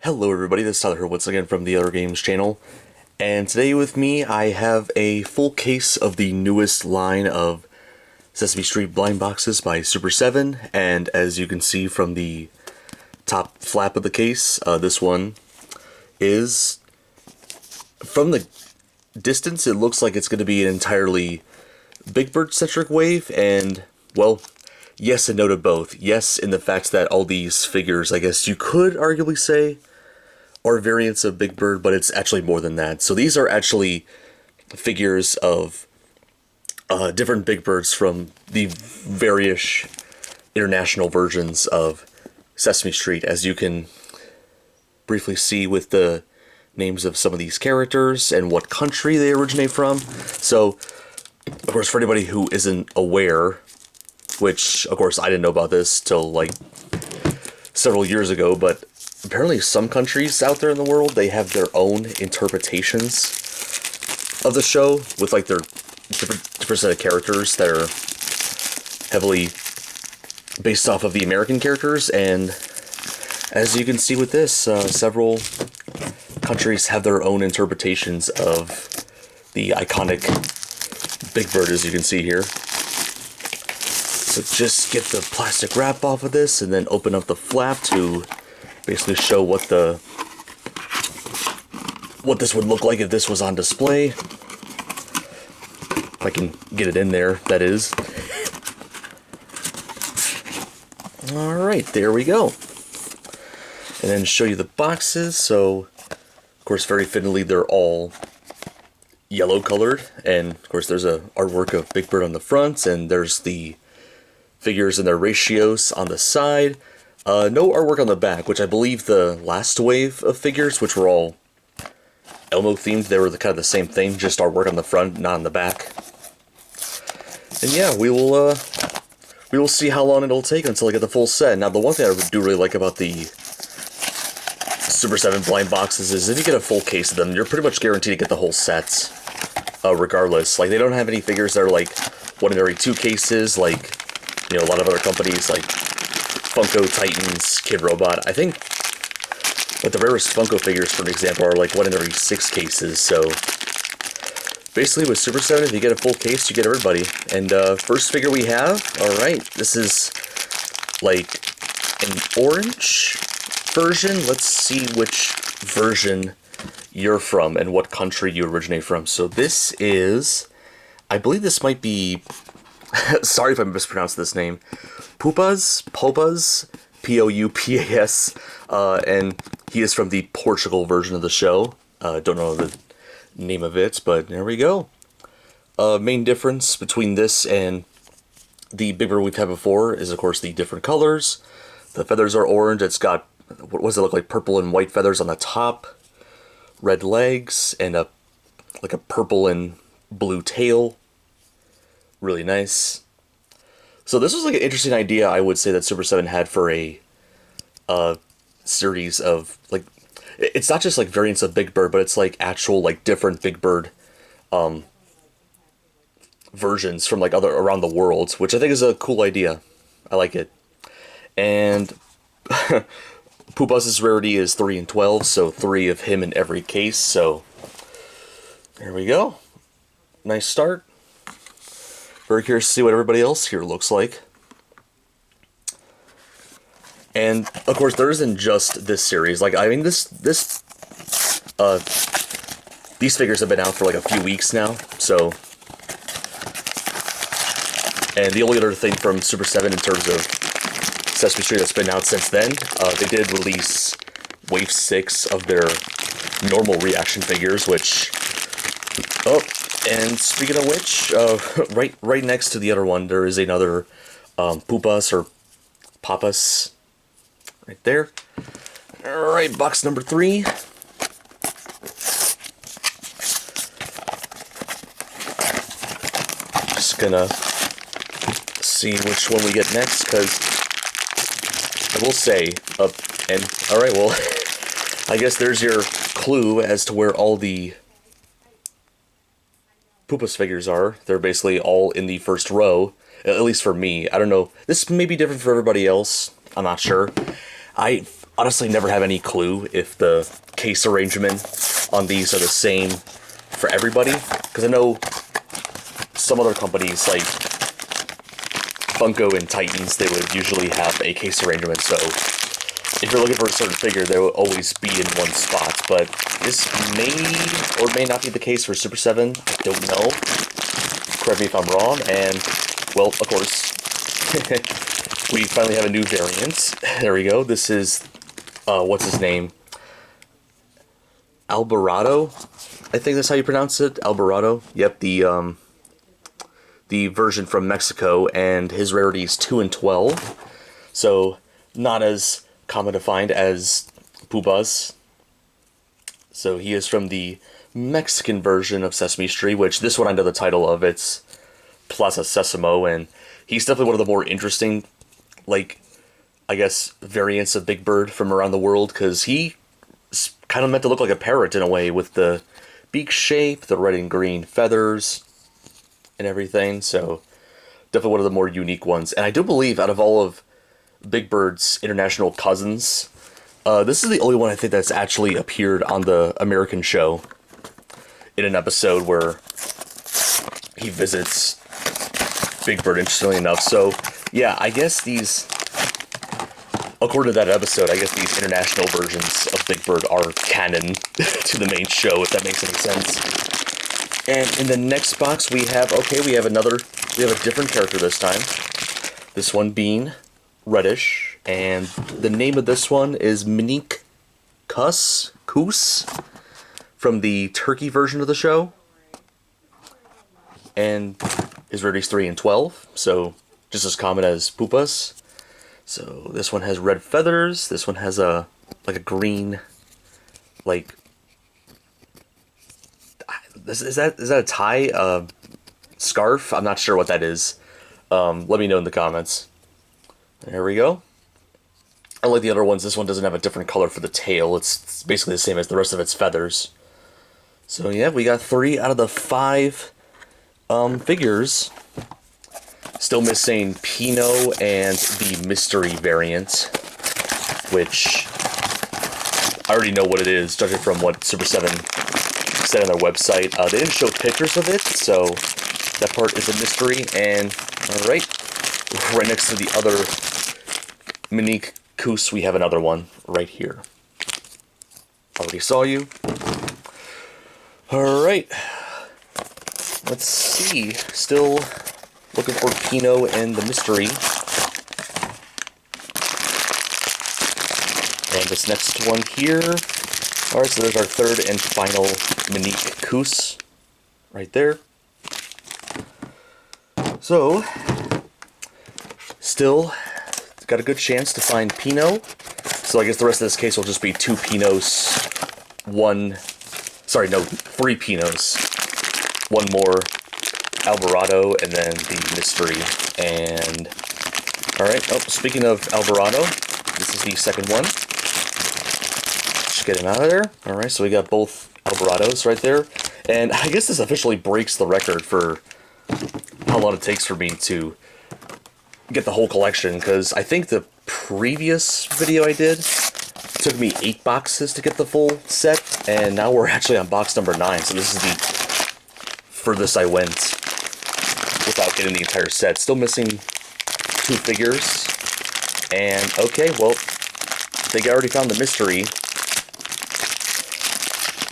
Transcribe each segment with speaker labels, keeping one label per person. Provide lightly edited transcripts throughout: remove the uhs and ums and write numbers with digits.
Speaker 1: Hello everybody, this is Tyler here once again from the Other Games channel, and today with me I have a full case of the newest line of Sesame Street blind boxes by Super7, and as you can see from the top flap of the case, this one is, from the distance, it looks like it's going to be an entirely Big Bird-centric wave, and, well, yes and no to both. Yes, in the fact that all these figures, I guess you could arguably say, are variants of Big Bird, but it's actually more than that. So these are actually figures of different Big Birds from the various international versions of Sesame Street, as you can briefly see with the names of some of these characters and what country they originate from. So, of course, for anybody who isn't aware, which, of course, I didn't know about this till, like, several years ago, but apparently some countries out there in the world, they have their own interpretations of the show with, like, their different set of characters that are heavily based off of the American characters, and as you can see with this, several countries have their own interpretations of the iconic Big Bird, as you can see here. So just get the plastic wrap off of this and then open up the flap to basically show what this would look like if this was on display. If I can get it in there, that is. Alright, there we go. And then show you the boxes. So, of course, very fittingly, they're all yellow colored. And, of course, there's a artwork of Big Bird on the front, and there's the figures and their ratios on the side. No artwork on the back, which I believe the last wave of figures, which were all Elmo themed, they were kind of the same thing, just artwork on the front, not on the back. And yeah, we will see how long it'll take until I get the full set. Now, the one thing I do really like about the Super 7 blind boxes is if you get a full case of them, you're pretty much guaranteed to get the whole sets, regardless. Like, they don't have any figures that are like one in every two cases, like, you know, a lot of other companies like Funko, Titans, Kid Robot. I think like the rarest Funko figures, for example, are like one in every 6 cases. So basically with Super 7, if you get a full case, you get everybody. And first figure we have, alright, this is like an orange version. Let's see which version you're from and what country you originate from. So this is, I believe this might be, sorry if I mispronounced this name, Poupas, P-O-U-P-A-S, and he is from the Portugal version of the show. Don't know the name of it, but there we go. Main difference between this and the Big Bird we've had before is, of course, the different colors. The feathers are orange. It's got, what does it look like, purple and white feathers on the top, red legs, and like a purple and blue tail. Really nice. So this was like an interesting idea, I would say, that Super 7 had for a series of, like, it's not just like variants of Big Bird, but it's like actual, like, different Big Bird versions from like other around the world, which I think is a cool idea. I like it. And Poopuz's rarity is 3 in 12, so 3 of him in every case. So there we go. Nice start. Very curious to see what everybody else here looks like. And, of course, there isn't just this series. Like, I mean, these figures have been out for, like, a few weeks now, so. And the only other thing from Super 7 in terms of Sesame Street that's been out since then, they did release Wave 6 of their normal reaction figures, which, oh, and speaking of which, right next to the other one, there is another Poupas or Papas right there. Alright, box number 3. Just gonna see which one we get next, because I will say, and alright, well, I guess there's your clue as to where all the Poupas figures are. They're basically all in the first row, at least for me. I don't know. This may be different for everybody else. I'm not sure. I honestly never have any clue if the case arrangement on these are the same for everybody, because I know some other companies like Funko and Titans, they would usually have a case arrangement, so if you're looking for a certain figure, they will always be in one spot, but this may or may not be the case for Super 7, I don't know. Correct me if I'm wrong, and, well, of course, we finally have a new variant. There we go. This is, what's his name? Alvarado? I think that's how you pronounce it. Alvarado. Yep, the version from Mexico, and his rarity is 2 and 12. So, not as common to find as Pumbaa's. So, he is from the Mexican version of Sesame Street, which this one I know the title of. It's Plaza Sesamo, and he's definitely one of the more interesting, like, I guess, variants of Big Bird from around the world, because he kind of meant to look like a parrot in a way, with the beak shape, the red and green feathers, and everything, so definitely one of the more unique ones. And I do believe out of all of Big Bird's international cousins, this is the only one I think that's actually appeared on the American show in an episode where he visits Big Bird, interestingly enough. So yeah, I guess these, according to that episode, I guess these international versions of Big Bird are canon to the main show, if that makes any sense. And in the next box we have a different character this time. This one being reddish, and the name of this one is Monique Koos from the turkey version of the show. And his rarity is 3 and 12, so just as common as Pumbaa's. So this one has red feathers. This one has a green, like, is that a tie? Scarf? I'm not sure what that is. Let me know in the comments. There we go. Unlike the other ones, this one doesn't have a different color for the tail. It's basically the same as the rest of its feathers. So yeah, we got 3 out of the 5 figures. Still missing Pino and the mystery variant, which I already know what it is, judging from what Super 7 said on their website. They didn't show pictures of it, so that part is a mystery. And alright, right next to the other Monique Koos, we have another one right here. Already saw you. Alright, let's see. Still looking for Pino and the mystery. And this next one here. Alright, so there's our third and final Monique Koos right there. So, still got a good chance to find Pino. So I guess the rest of this case will just be 2 Pinos, 3 Pinos, 1 more Alvarado, and then the mystery. And alright, speaking of Alvarado, this is the second one. Just get him out of there. Alright, so we got both Alvarados right there. And I guess this officially breaks the record for how long it takes for me to get the whole collection, because I think the previous video I did took me 8 boxes to get the full set, and now we're actually on box number 9, so this is the furthest I went without getting the entire set. Still missing 2 figures, and okay, well, I think I already found the mystery.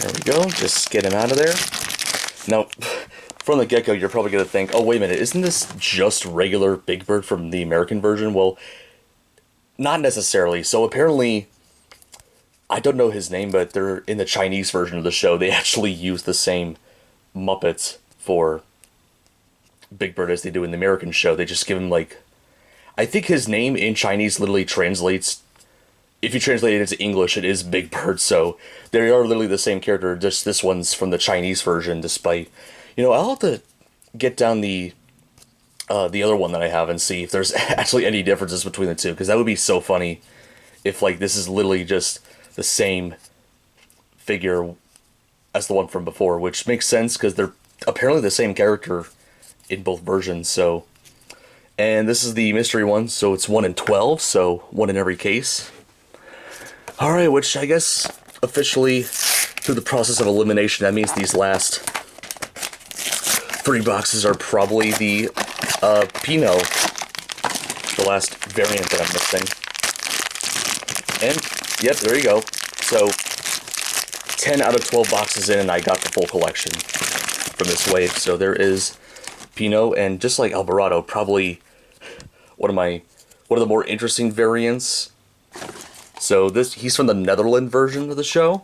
Speaker 1: There we go, just get him out of there. Now, from the get-go, you're probably going to think, oh, wait a minute, isn't this just regular Big Bird from the American version? Well, not necessarily. So apparently, I don't know his name, but they're in the Chinese version of the show. They actually use the same Muppets for Big Bird as they do in the American show. They just give him, like, I think his name in Chinese literally translates, if you translate it into English, it is Big Bird, so they are literally the same character, just this one's from the Chinese version, despite, you know, I'll have to get down the other one that I have and see if there's actually any differences between the two, because that would be so funny if, like, this is literally just the same figure as the one from before, which makes sense, because they're apparently the same character in both versions, so. And this is the mystery one, so it's 1 in 12, so 1 in every case. Alright, which I guess officially, through the process of elimination, that means these last 3 boxes are probably the Pinot, the last variant that I'm missing. And, yep, there you go. So, 10 out of 12 boxes in, and I got the full collection from this wave. So there is Pinot, and just like Alvarado, probably one of the more interesting variants. So he's from the Netherlands version of the show,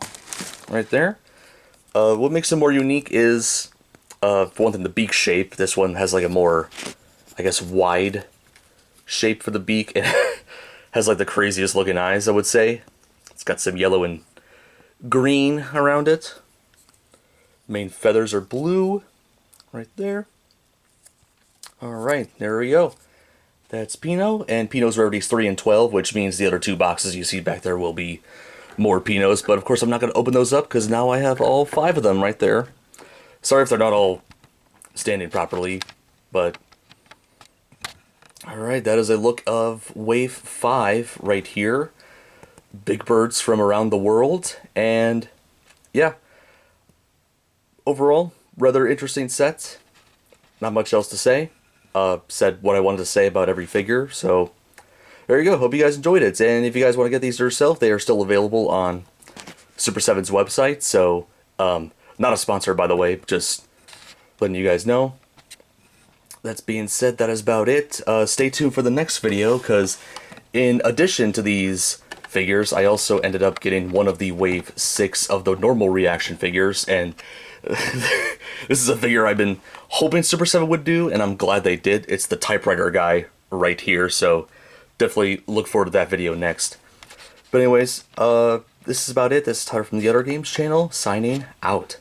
Speaker 1: right there. What makes him more unique is, for one thing, the beak shape. This one has like a more, I guess, wide shape for the beak, and has like the craziest looking eyes, I would say. It's got some yellow and green around it. Main feathers are blue, right there. Alright, there we go. That's Pinot, and Pinot's rarities 3 and 12, which means the other 2 boxes you see back there will be more Pinots, but of course I'm not going to open those up because now I have all 5 of them right there. Sorry if they're not all standing properly, but alright, that is a look of Wave 5 right here. Big birds from around the world, and yeah, overall, rather interesting set. Not much else to say. Said what I wanted to say about every figure, so there you go. Hope you guys enjoyed it, and if you guys want to get these yourself, they are still available on Super7's website, so not a sponsor, by the way, just letting you guys know. That being said, that is about it. Stay tuned for the next video, because in addition to these figures, I also ended up getting one of the Wave 6 of the normal reaction figures, and this is a figure I've been hoping Super7 would do, and I'm glad they did. It's the typewriter guy right here, so definitely look forward to that video next. But anyways, this is about it. This is Tyler from the Other Games channel, signing out.